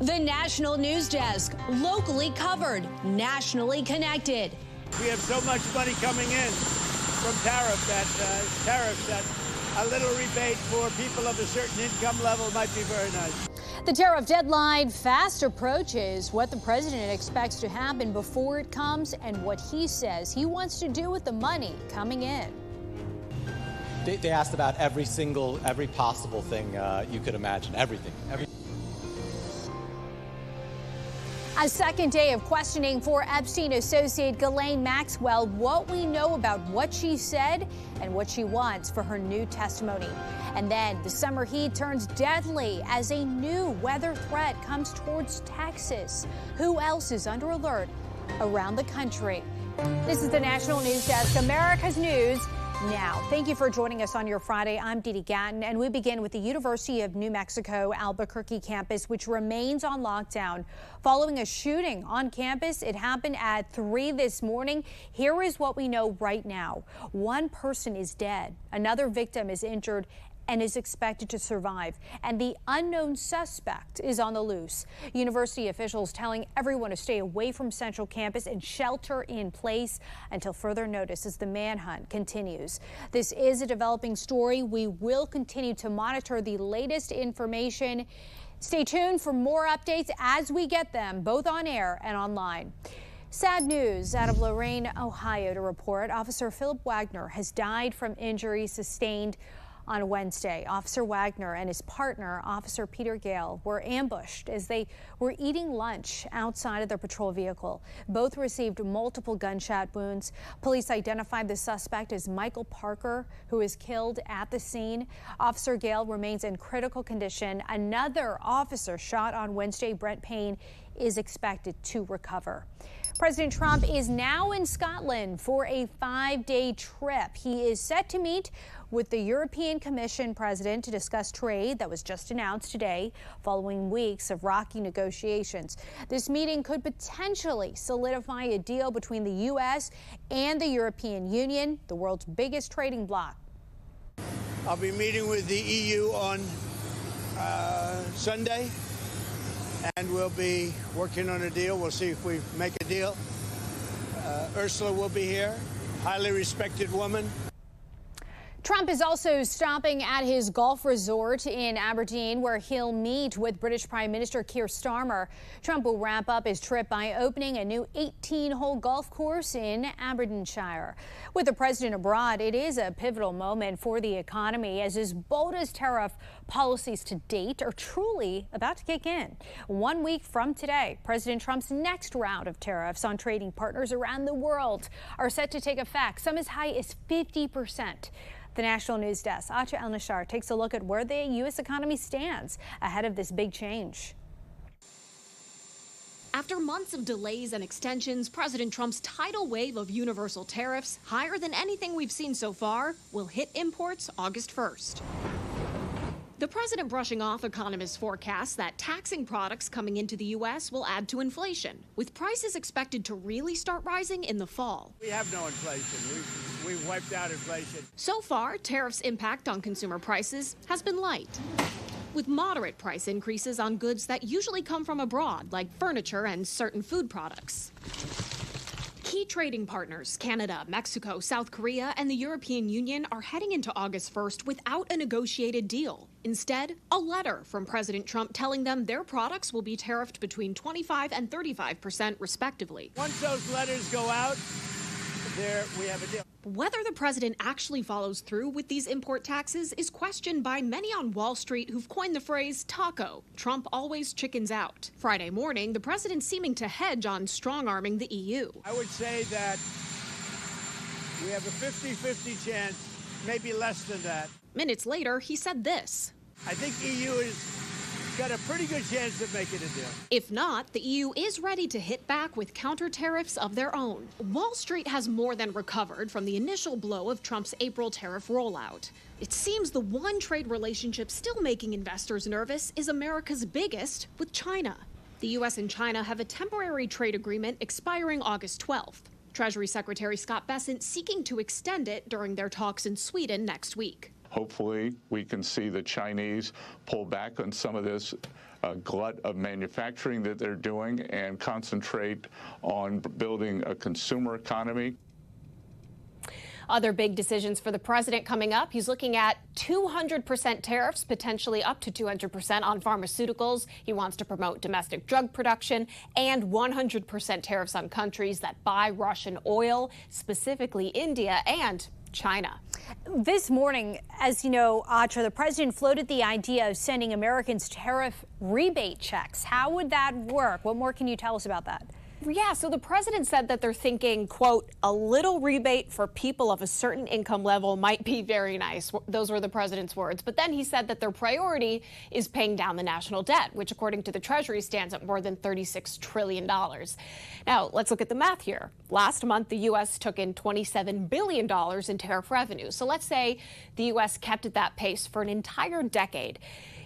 The National News Desk, locally covered, nationally connected. We have so much money coming in from tariffs that a little rebate for people of a certain income level might be very nice. The tariff deadline fast approaches. What the president expects to happen before it comes and what he says he wants to do with the money coming in. They asked about every possible thing you could imagine, everything. A second day of questioning for Epstein associate Ghislaine Maxwell. What we know about what she said and what she wants for her new testimony. And then the summer heat turns deadly as a new weather threat comes towards Texas. Who else is under alert around the country? This is the National News Desk, America's News Now. Thank you for joining us on your Friday. I'm Dee Dee Gatton, and we begin with the University of New Mexico Albuquerque campus, which remains on lockdown following a shooting on campus. It happened at 3 this morning. Here is what we know right now. One person is dead. Another victim is injured and is expected to survive. And the unknown suspect is on the loose. University officials telling everyone to stay away from Central Campus and shelter in place until further notice as the manhunt continues. This is a developing story. We will continue to monitor the latest information. Stay tuned for more updates as we get them, both on air and online. Sad news out of Lorain, Ohio to report. Officer Philip Wagner has died from injuries sustained on Wednesday. Officer Wagner and his partner, Officer Peter Gale, were ambushed as they were eating lunch outside of their patrol vehicle. Both received multiple gunshot wounds. Police identified the suspect as Michael Parker, who was killed at the scene. Officer Gale remains in critical condition. Another officer shot on Wednesday, Brent Payne, is expected to recover. President Trump is now in Scotland for a 5-day trip. He is set to meet with the European Commission president to discuss trade that was just announced today following weeks of rocky negotiations. This meeting could potentially solidify a deal between the U.S. and the European Union, the world's biggest trading bloc. I'll be meeting with the EU on Sunday, and we'll be working on a deal. We'll see if we make a deal. Ursula will be here, highly respected woman. Trump is also stopping at his golf resort in Aberdeen, where he'll meet with British Prime Minister Keir Starmer. Trump will wrap up his trip by opening a new 18-hole golf course in Aberdeenshire. With the president abroad, it is a pivotal moment for the economy as his boldest tariff policies to date are truly about to kick in. 1 week from today, President Trump's next round of tariffs on trading partners around the world are set to take effect, some as high as 50%. The National News Desk, Acha El-Nashar, takes a look at where the U.S. economy stands ahead of this big change. After months of delays and extensions, President Trump's tidal wave of universal tariffs, higher than anything we've seen so far, will hit imports August 1st. The president brushing off economists' forecasts that taxing products coming into the U.S. will add to inflation, with prices expected to really start rising in the fall. We have no inflation. We've wiped out inflation. So far, tariffs' impact on consumer prices has been light, with moderate price increases on goods that usually come from abroad, like furniture and certain food products. Key trading partners, Canada, Mexico, South Korea, and the European Union are heading into August 1st without a negotiated deal. Instead, a letter from President Trump telling them their products will be tariffed between 25% and 35% respectively. Once those letters go out, there we have a deal. Whether the president actually follows through with these import taxes is questioned by many on Wall Street who've coined the phrase taco. Trump always chickens out. Friday morning, the president seeming to hedge on strong-arming the EU. I would say that we have a 50-50 chance, maybe less than that. Minutes later, he said this. I think EU has got a pretty good chance of making a deal. If not, the EU is ready to hit back with counter tariffs of their own. Wall Street has more than recovered from the initial blow of Trump's April tariff rollout. It seems the one trade relationship still making investors nervous is America's biggest, with China. The U.S. and China have a temporary trade agreement expiring August 12th. Treasury Secretary Scott Bessent seeking to extend it during their talks in Sweden next week. Hopefully, we can see the Chinese pull back on some of this glut of manufacturing that they're doing and concentrate on building a consumer economy. Other big decisions for the president coming up. He's looking at 200% tariffs, potentially up to 200% on pharmaceuticals. He wants to promote domestic drug production, and 100% tariffs on countries that buy Russian oil, specifically India and China. This morning, as you know, Atra, the president floated the idea of sending Americans tariff rebate checks. How would that work? What more can you tell us about that? Yeah, so the president said that they're thinking, quote, a little rebate for people of a certain income level might be very nice. Those were the president's words. But then he said that their priority is paying down the national debt, which according to the Treasury stands at more than $36 trillion. Now, let's look at the math here. Last month, the U.S. took in $27 billion in tariff revenue. So let's say the U.S. kept at that pace for an entire decade.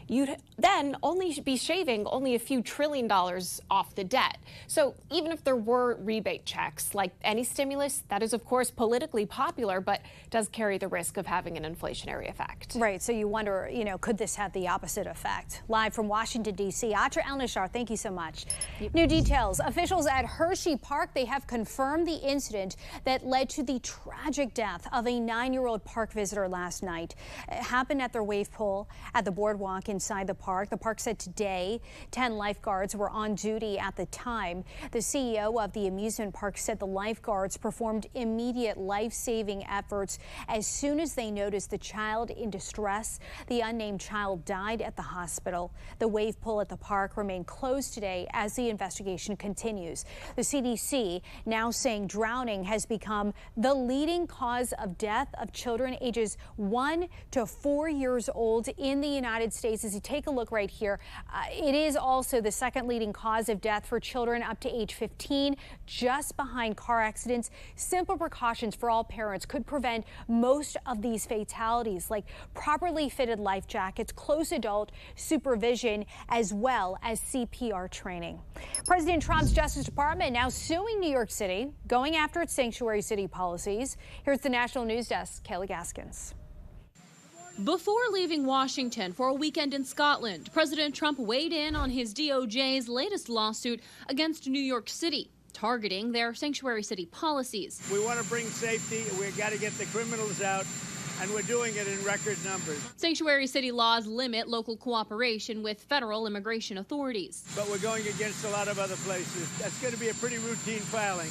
You'd then only be shaving only a few $1 trillion off the debt. So even if there were rebate checks, like any stimulus, that is, of course, politically popular, but does carry the risk of having an inflationary effect. Right. So you wonder, could this have the opposite effect? Live from Washington, D.C., Atra El-Nashar, thank you so much. New details. Officials at Hershey Park, they have confirmed the incident that led to the tragic death of a 9-year-old park visitor last night. It happened at their wave pool at the boardwalk inside the park. The park said today 10 lifeguards were on duty at the time. The CEO of the amusement park said the lifeguards performed immediate life-saving efforts as soon as they noticed the child in distress. The unnamed child died at the hospital. The wave pool at the park remained closed today as the investigation continues. The CDC now saying drowning has become the leading cause of death of children ages 1 to 4 years old in the United States. As you take a look right here, it is also the second leading cause of death for children up to age 15, just behind car accidents. Simple precautions for all parents could prevent most of these fatalities, like properly fitted life jackets, close adult supervision, as well as CPR training. President Trump's Justice Department now suing New York City, going after its sanctuary city policies. Here's the National News Desk, Kelly Gaskins. Before leaving Washington for a weekend in Scotland, President Trump weighed in on his DOJ's latest lawsuit against New York City, targeting their sanctuary city policies. We want to bring safety. We've got to get the criminals out, and we're doing it in record numbers. Sanctuary city laws limit local cooperation with federal immigration authorities. But we're going against a lot of other places. That's going to be a pretty routine filing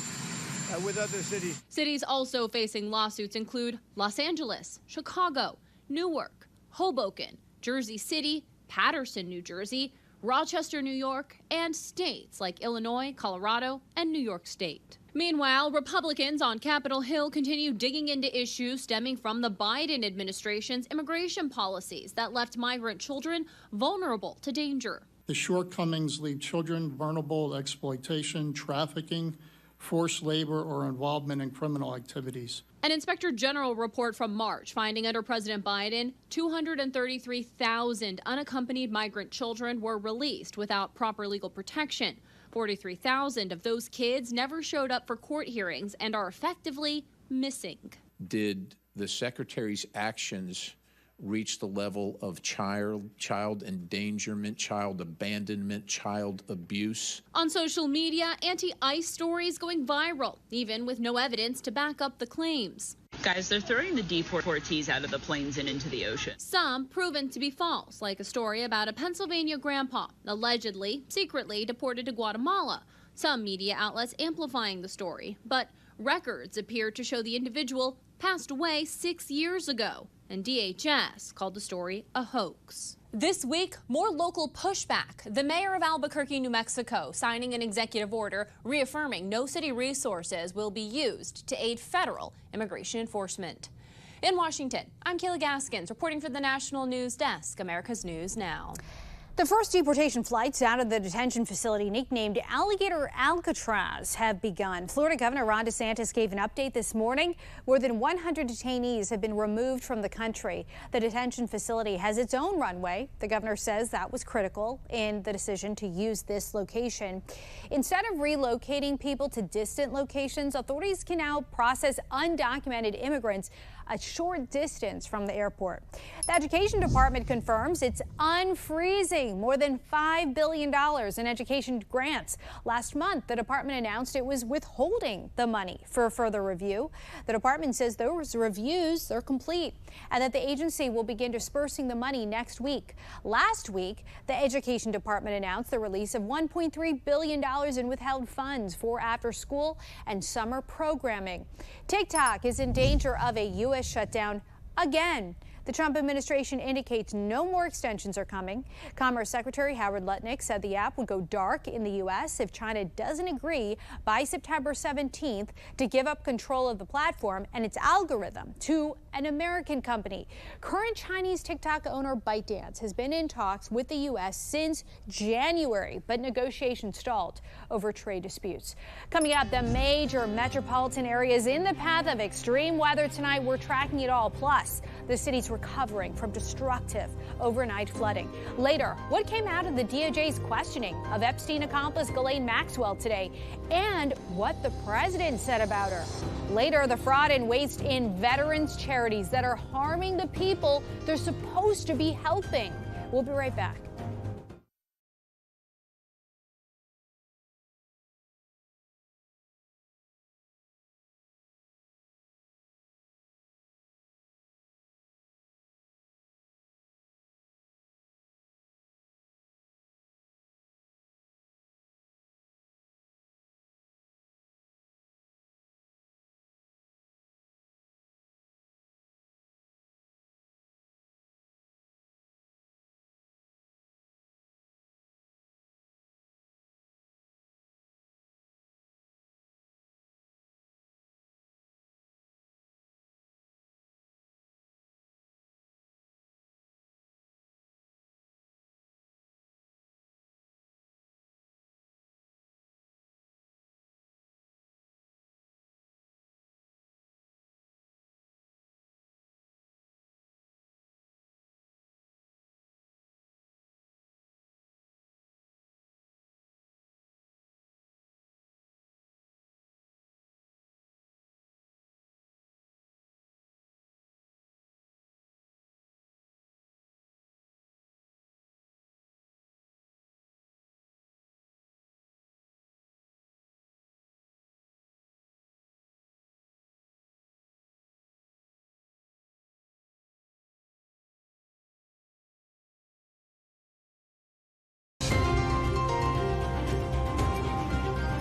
with other cities. Cities also facing lawsuits include Los Angeles, Chicago, Newark, Hoboken, Jersey City, Paterson, New Jersey, Rochester, New York, and states like Illinois, Colorado, and New York State. Meanwhile, Republicans on Capitol Hill continue digging into issues stemming from the Biden administration's immigration policies that left migrant children vulnerable to danger. The shortcomings leave children vulnerable to exploitation, trafficking, forced labor, or involvement in criminal activities. An Inspector General report from March finding under President Biden, 233,000 unaccompanied migrant children were released without proper legal protection. 43,000 of those kids never showed up for court hearings and are effectively missing. Did the Secretary's actions reach the level of child endangerment, child abandonment, child abuse? On social media, anti-ICE stories going viral, even with no evidence to back up the claims. Guys, they're throwing the deportees out of the planes and into the ocean. Some proven to be false, like a story about a Pennsylvania grandpa allegedly, secretly deported to Guatemala. Some media outlets amplifying the story, but records appear to show the individual passed away 6 years ago, and DHS called the story a hoax. This week, more local pushback. The mayor of Albuquerque, New Mexico, signing an executive order reaffirming no city resources will be used to aid federal immigration enforcement. In Washington, I'm Kayla Gaskins, reporting for the National News Desk, America's News Now. The first deportation flights out of the detention facility nicknamed Alligator Alcatraz have begun. Florida Governor Ron DeSantis gave an update this morning. More than 100 detainees have been removed from the country. The detention facility has its own runway. The governor says that was critical in the decision to use this location. Instead of relocating people to distant locations, authorities can now process undocumented immigrants a short distance from the airport. The Education Department confirms it's unfreezing more than $5 billion in education grants. Last month, the department announced it was withholding the money for further review. The department says those reviews are complete and that the agency will begin dispersing the money next week. Last week, the Education Department announced the release of $1.3 billion in withheld funds for after school and summer programming. TikTok is in danger of a U.S. shutdown again. The Trump administration indicates no more extensions are coming. Commerce Secretary Howard Lutnick said the app would go dark in the U.S. if China doesn't agree by September 17th to give up control of the platform and its algorithm to an American company. Current Chinese TikTok owner ByteDance has been in talks with the U.S. since January, but negotiations stalled over trade disputes. Coming up, the major metropolitan areas in the path of extreme weather tonight. We're tracking it all. Plus, the city's recovering from destructive overnight flooding. Later, what came out of the DOJ's questioning of Epstein accomplice Ghislaine Maxwell today, and what the president said about her. Later, the fraud and waste in veterans charities that are harming the people they're supposed to be helping. We'll be right back.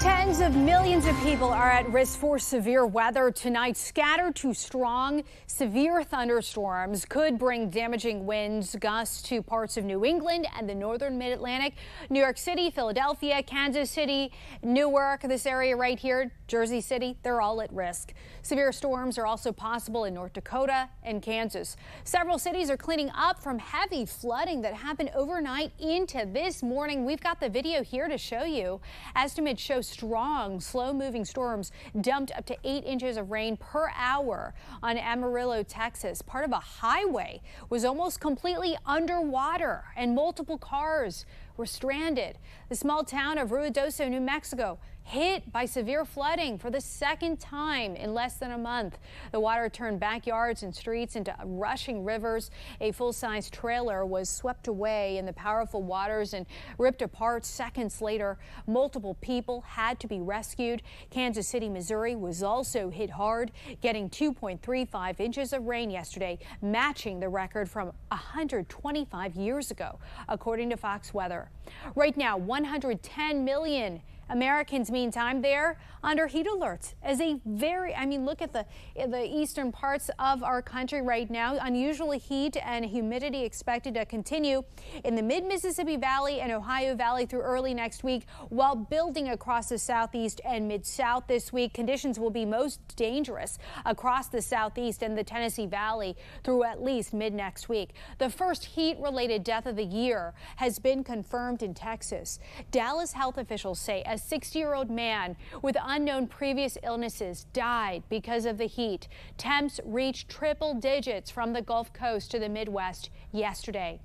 Tens of millions of people are at risk for severe weather tonight. Scattered to strong, severe thunderstorms could bring damaging winds, gusts to parts of New England and the northern mid-Atlantic. New York City, Philadelphia, Kansas City, Newark, this area right here, Jersey City, they're all at risk. Severe storms are also possible in North Dakota and Kansas. Several cities are cleaning up from heavy flooding that happened overnight into this morning. We've got the video here to show you. Estimates show strong, slow-moving storms dumped up to 8 inches of rain per hour on Amarillo, Texas. Part of a highway was almost completely underwater and multiple cars were stranded. The small town of Ruidoso, New Mexico, hit by severe flooding for the second time in less than a month. The water turned backyards and streets into rushing rivers. A full-size trailer was swept away in the powerful waters and ripped apart seconds later. Multiple people had to be rescued. Kansas City, Missouri was also hit hard, getting 2.35 inches of rain yesterday, matching the record from 125 years ago, according to Fox Weather. Right now, 110 million Americans, meantime, they're under heat alerts as look at the eastern parts of our country right now. Unusual heat and humidity expected to continue in the mid-Mississippi Valley and Ohio Valley through early next week, while building across the southeast and mid-south this week. Conditions will be most dangerous across the southeast and the Tennessee Valley through at least mid-next week. The first heat-related death of the year has been confirmed in Texas. Dallas health officials say a 60-year-old man with unknown previous illnesses died because of the heat. Temps reached triple digits from the Gulf Coast to the Midwest yesterday.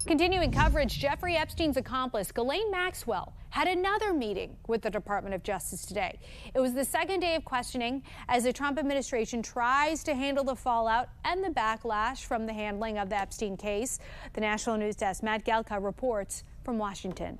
Continuing coverage, Jeffrey Epstein's accomplice, Ghislaine Maxwell, had another meeting with the Department of Justice today. It was the second day of questioning as the Trump administration tries to handle the fallout and the backlash from the handling of the Epstein case. The National News Desk, Matt Gelka, reports from Washington.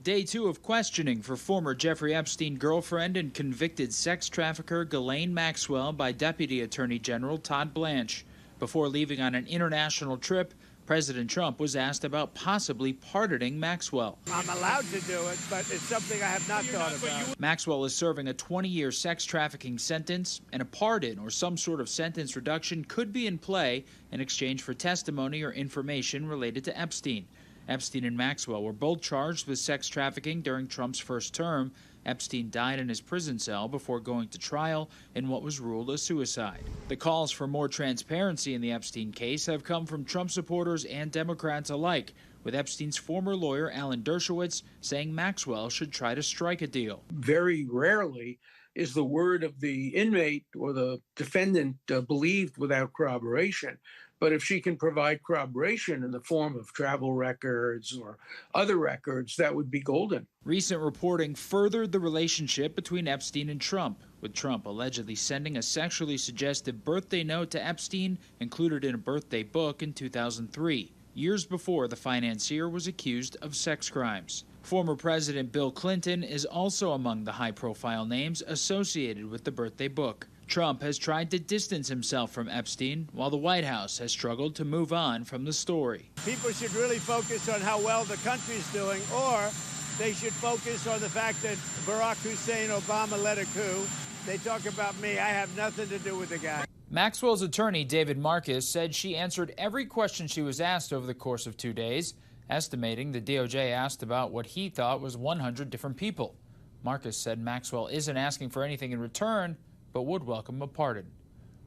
Day 2 of questioning for former Jeffrey Epstein girlfriend and convicted sex trafficker Ghislaine Maxwell by Deputy Attorney General Todd Blanche. Before leaving on an international trip, President Trump was asked about possibly pardoning Maxwell. I'm allowed to do it, but it's something I have not thought about. Maxwell is serving a 20-year sex trafficking sentence, and a pardon or some sort of sentence reduction could be in play in exchange for testimony or information related to Epstein. Epstein and Maxwell were both charged with sex trafficking during Trump's first term. Epstein died in his prison cell before going to trial in what was ruled a suicide. The calls for more transparency in the Epstein case have come from Trump supporters and Democrats alike, with Epstein's former lawyer Alan Dershowitz saying Maxwell should try to strike a deal. Very rarely is the word of the inmate or the defendant believed without corroboration. But if she can provide corroboration in the form of travel records or other records, that would be golden. Recent reporting furthered the relationship between Epstein and Trump, with Trump allegedly sending a sexually suggestive birthday note to Epstein included in a birthday book in 2003, years before the financier was accused of sex crimes. Former President Bill Clinton is also among the high-profile names associated with the birthday book. Trump has tried to distance himself from Epstein, while the White House has struggled to move on from the story. People should really focus on how well the country's doing, or they should focus on the fact that Barack Hussein Obama led a coup. They talk about me. I have nothing to do with the guy. Maxwell's attorney, David Marcus, said she answered every question she was asked over the course of 2 days, estimating the DOJ asked about what he thought was 100 different people. Marcus said Maxwell isn't asking for anything in return, but would welcome a pardon.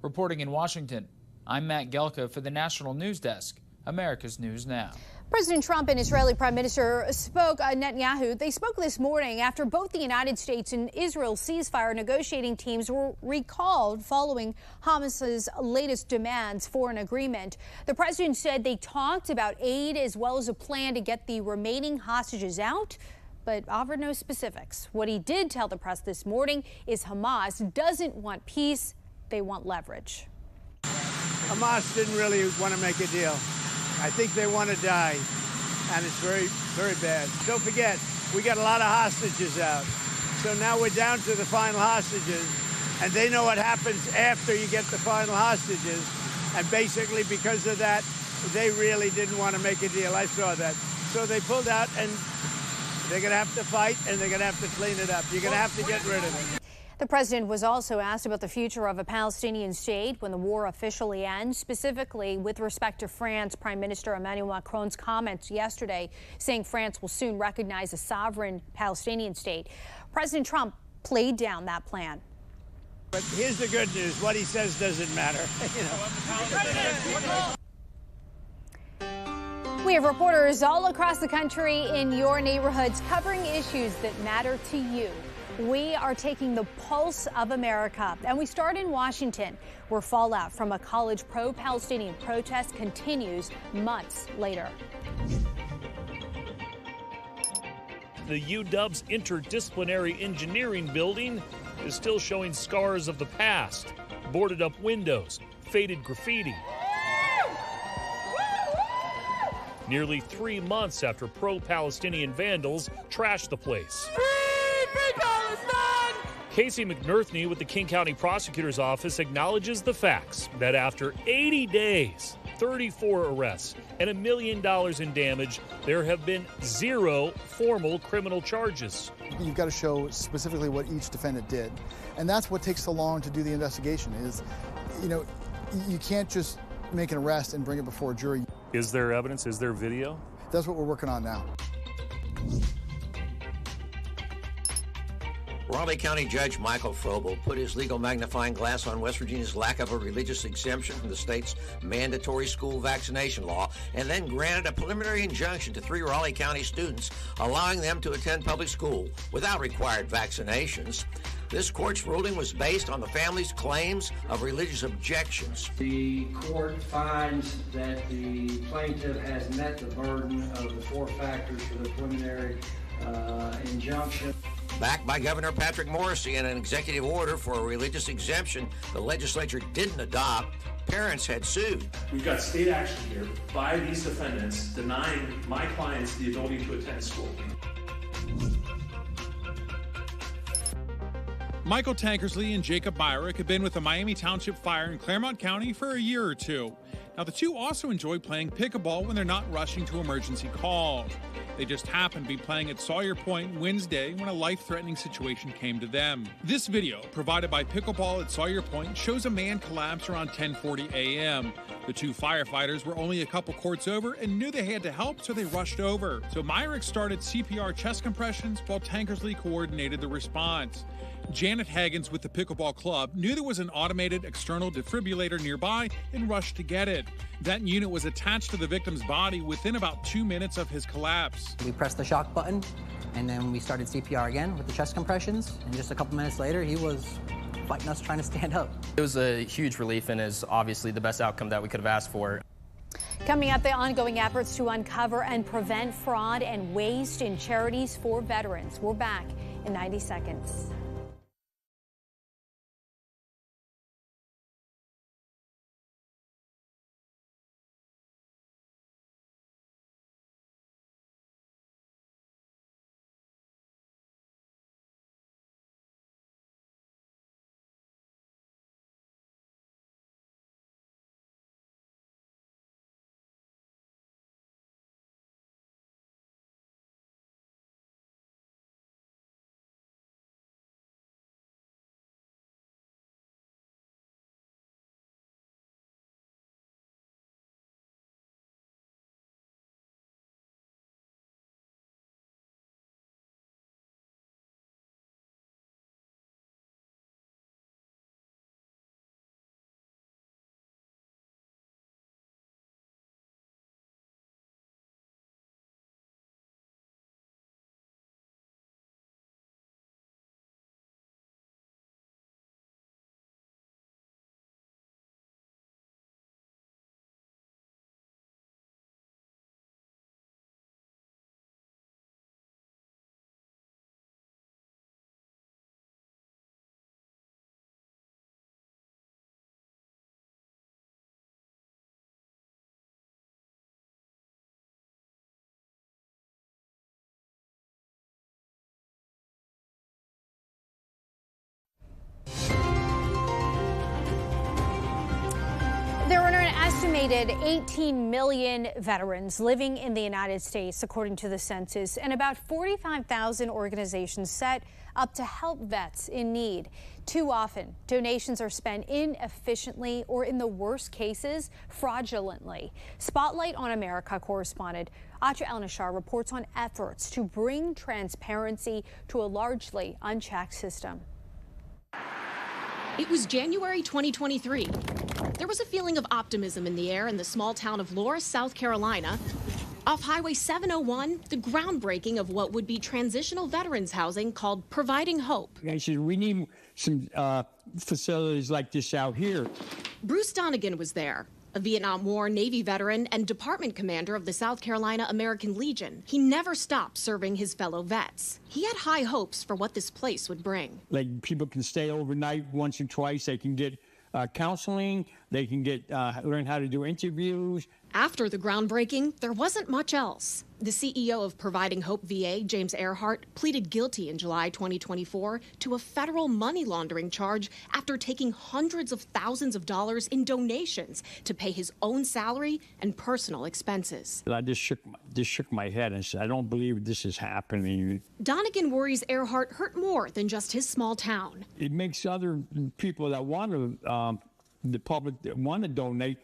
Reporting in Washington, I'm Matt Gelka for the National News Desk, America's News Now. President Trump and Israeli Prime Minister Netanyahu, they spoke this morning after both the United States and Israel ceasefire negotiating teams were recalled following Hamas's latest demands for an agreement. The president said they talked about aid as well as a plan to get the remaining hostages out, but offered no specifics. What he did tell the press this morning is Hamas doesn't want peace, they want leverage. Hamas didn't really want to make a deal. I think they want to die, and it's very, very bad. Don't forget, we got a lot of hostages out. So now we're down to the final hostages, and they know what happens after you get the final hostages. And basically, because of that, they really didn't want to make a deal. I saw that. So they pulled out, and they're going to have to fight, and they're going to have to clean it up. You're going to have to get rid of it. The president was also asked about the future of a Palestinian state when the war officially ends, specifically with respect to France. Prime Minister Emmanuel Macron's comments yesterday saying France will soon recognize a sovereign Palestinian state. President Trump played down that plan. But here's the good news. What he says doesn't matter. We have reporters all across the country in your neighborhoods covering issues that matter to you. We are taking the pulse of America, and we start in Washington, where fallout from a college pro-Palestinian protest continues months later. The UW's interdisciplinary engineering building is still showing scars of the past, boarded up windows, faded graffiti. Nearly 3 months after pro-Palestinian vandals trashed the place. Casey McNerthney with the King County Prosecutor's Office acknowledges the facts that after 80 days, 34 arrests, and $1 million in damage. There have been 0 formal criminal charges. You've got to show specifically what each defendant did. And that's what takes so long to do the investigation is, you can't just make an arrest and bring it before a jury. Is there evidence? Is there video? That's what we're working on now. Raleigh County Judge Michael Frobel put his legal magnifying glass on West Virginia's lack of a religious exemption from the state's mandatory school vaccination law and then granted a preliminary injunction to 3 Raleigh County students, allowing them to attend public school without required vaccinations. This court's ruling was based on the family's claims of religious objections. The court finds that the plaintiff has met the burden of the 4 factors for the preliminary injunction. Backed by Governor Patrick Morrisey in an executive order for a religious exemption the legislature didn't adopt, parents had sued. We've got state action here by these defendants denying my clients the ability to attend school. Michael Tankersley and Jacob Myrick have been with the Miami Township Fire in Claremont County for a year or two. Now, the two also enjoy playing pickleball when they're not rushing to emergency calls. They just happened to be playing at Sawyer Point Wednesday when a life-threatening situation came to them. This video, provided by Pickleball at Sawyer Point, shows a man collapse around 10:40 a.m. The 2 firefighters were only a couple courts over and knew they had to help, so they rushed over. So Myrick started CPR chest compressions while Tankersley coordinated the response. Janet Haggins with the Pickleball Club knew there was an automated external defibrillator nearby and rushed to get it. That unit was attached to the victim's body within about 2 minutes of his collapse. We pressed the shock button, and then we started CPR again with the chest compressions, and just a couple minutes later, he was fighting us trying to stand up. It was a huge relief and is obviously the best outcome that we could have asked for. Coming up, the ongoing efforts to uncover and prevent fraud and waste in charities for veterans. We're back in 90 seconds. There are an estimated 18 million veterans living in the United States, according to the census, and about 45,000 organizations set up to help vets in need. Too often, donations are spent inefficiently or, in the worst cases, fraudulently. Spotlight on America correspondent Atra El-Nashar reports on efforts to bring transparency to a largely unchecked system. It was January 2023. There was a feeling of optimism in the air in the small town of Loris, South Carolina. Off Highway 701, the groundbreaking of what would be transitional veterans housing called Providing Hope. I said, we need some facilities like this out here. Bruce Donegan was there, a Vietnam War Navy veteran and department commander of the South Carolina American Legion. He never stopped serving his fellow vets. He had high hopes for what this place would bring. Like, people can stay overnight once or twice. They can get counseling. They can learn how to do interviews. After the groundbreaking, there wasn't much else. The CEO of Providing Hope VA, James Earhart, pleaded guilty in July 2024 to a federal money laundering charge after taking hundreds of thousands of dollars in donations to pay his own salary and personal expenses. I just shook my head and said, I don't believe this is happening. Donegan worries Earhart hurt more than just his small town. It makes other people that want to, the public that want to donate,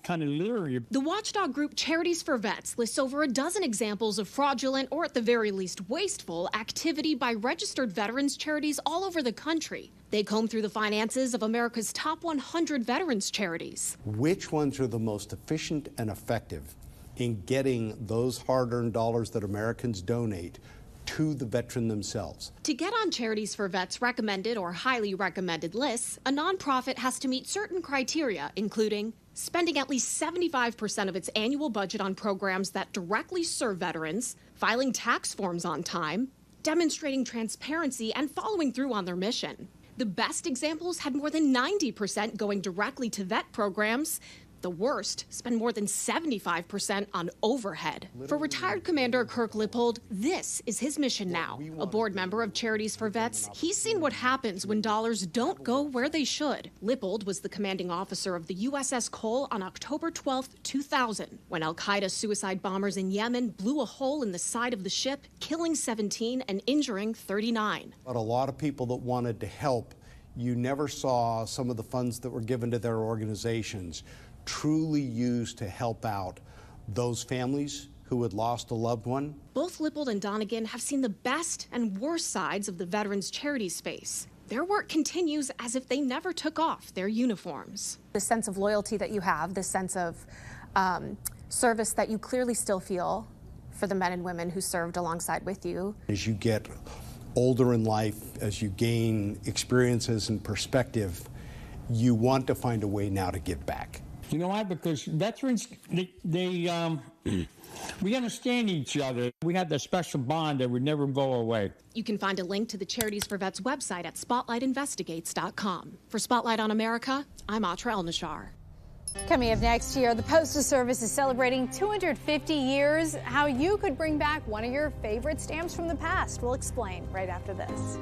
kind of leery. The watchdog group Charities for Vets lists over a dozen examples of fraudulent or at the very least wasteful activity by registered veterans charities all over the country. They comb through the finances of America's top 100 veterans charities. Which ones are the most efficient and effective in getting those hard-earned dollars that Americans donate to the veteran themselves? To get on Charities for Vets recommended or highly recommended lists, a nonprofit has to meet certain criteria, including spending at least 75% of its annual budget on programs that directly serve veterans, filing tax forms on time, demonstrating transparency, and following through on their mission. The best examples had more than 90% going directly to vet programs. The worst spend more than 75% on overhead. For retired Commander Kirk Lippold, this is his mission now. A board member of Charities for Vets, he's seen what happens when dollars don't go where they should. Lippold was the commanding officer of the USS Cole on October 12, 2000, when al-Qaeda suicide bombers in Yemen blew a hole in the side of the ship, killing 17 and injuring 39. But a lot of people that wanted to help, you never saw some of the funds that were given to their organizations truly used to help out those families who had lost a loved one. Both Lippold and Donegan have seen the best and worst sides of the veterans charity space. Their work continues as if they never took off their uniforms. The sense of loyalty that you have, the sense of service that you clearly still feel for the men and women who served alongside with you. As you get older in life, as you gain experiences and perspective, you want to find a way now to give back. You know why? Because veterans, we understand each other. We have that special bond that would never go away. You can find a link to the Charities for Vets website at spotlightinvestigates.com. For Spotlight on America, I'm Atra El-Nashar. Coming up next year, the Postal Service is celebrating 250 years. How you could bring back one of your favorite stamps from the past. We'll explain right after this.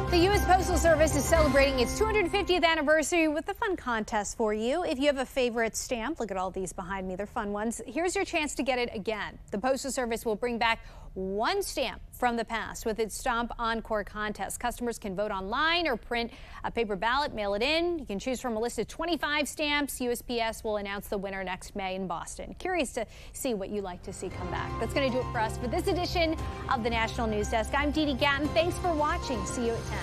The U.S. Postal Service is celebrating its 250th anniversary with a fun contest for you. If you have a favorite stamp, look at all these behind me, they're fun ones. Here's your chance to get it again. The Postal Service will bring back one stamp from the past with its Stamp Encore contest. Customers can vote online or print a paper ballot, mail it in. You can choose from a list of 25 stamps. USPS will announce the winner next May in Boston. Curious to see what you'd like to see come back. That's going to do it for us for this edition of the National News Desk. I'm Dee Dee Gatton. Thanks for watching. See you at 10.